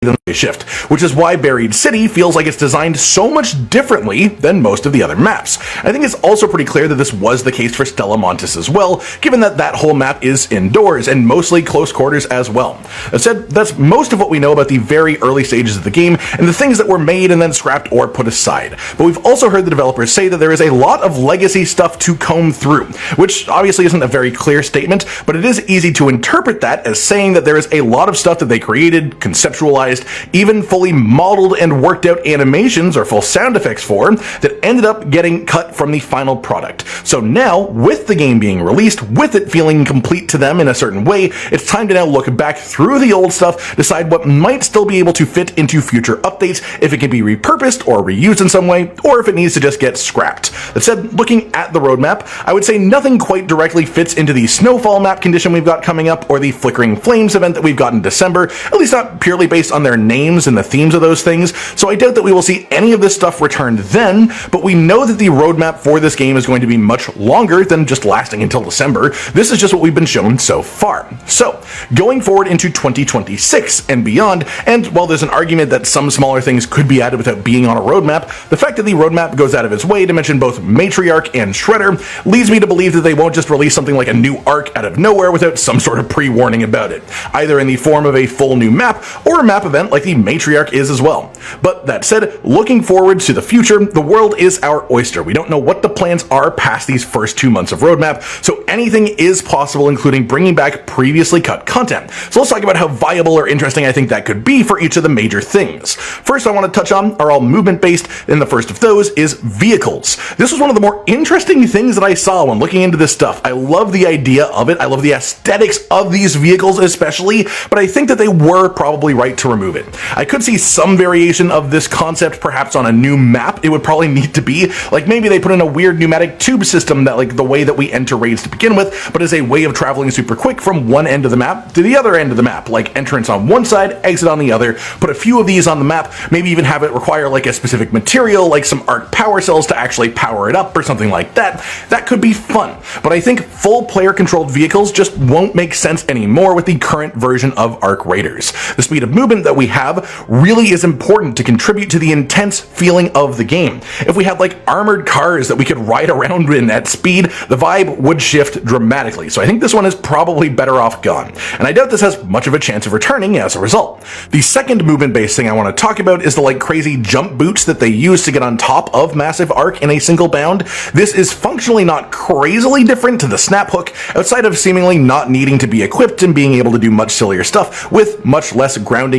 than the shift, which is why Buried City feels like it's designed so much differently than most of the other maps. I think it's also pretty clear that this was the case for Stella Montis as well, given that that whole map is indoors and mostly close quarters as well. That said, that's most of what we know about the very early stages of the game and the things that were made and then scrapped or put aside. But we've also heard the developers say that there is a lot of legacy stuff to comb through, which obviously isn't a very clear statement, but it is easy to interpret that as saying that there is a lot of stuff that they created, conceptualized, even fully modeled and worked out animations or full sound effects for, that ended up getting cut from the final product. So now, with the game being released, with it feeling complete to them in a certain way, it's time to now look back through the old stuff, decide what might still be able to fit into future updates, if it can be repurposed or reused in some way, or if it needs to just get scrapped. That said, looking at the roadmap, I would say nothing quite directly fits into the snowfall map condition we've got coming up, or the Flickering Flames event that we've got in December, at least not purely based on their names and the themes of those things, so I doubt that we will see any of this stuff returned then, but we know that the roadmap for this game is going to be much longer than just lasting until December. This is just what we've been shown so far. So, going forward into 2026 and beyond, and while there's an argument that some smaller things could be added without being on a roadmap, the fact that the roadmap goes out of its way to mention both Matriarch and Shredder leads me to believe that they won't just release something like a new arc out of nowhere without some sort of pre-warning about it, either in the form of a full new map or a map event like the Matriarch is as well. But that said, looking forward to the future, the world is our oyster. We don't know what the plans are past these first 2 months of roadmap, so anything is possible, including bringing back previously cut content. So let's talk about how viable or interesting I think that could be for each of the major things. First I want to touch on are all movement based, and the first of those is vehicles. This was one of the more interesting things that I saw when looking into this stuff. I love the idea of it, I love the aesthetics of these vehicles especially, but I think that they were probably right to remove it. I could see some variation of this concept perhaps on a new map. It would probably need to be, like maybe they put in a weird pneumatic tube system that like the way that we enter raids to begin with, but as a way of traveling super quick from one end of the map to the other end of the map, like entrance on one side, exit on the other. Put a few of these on the map, maybe even have it require like a specific material, like some arc power cells to actually power it up or something like that. That could be fun, but I think full player controlled vehicles just won't make sense anymore with the current version of Arc Raiders. The speed of movement that we have really is important to contribute to the intense feeling of the game. If we had like armored cars that we could ride around in at speed, the vibe would shift dramatically, so I think this one is probably better off gone, and I doubt this has much of a chance of returning as a result. The second movement-based thing I want to talk about is the like crazy jump boots that they use to get on top of Massive Arc in a single bound. This is functionally not crazily different to the snap hook, outside of seemingly not needing to be equipped and being able to do much sillier stuff with much less grounding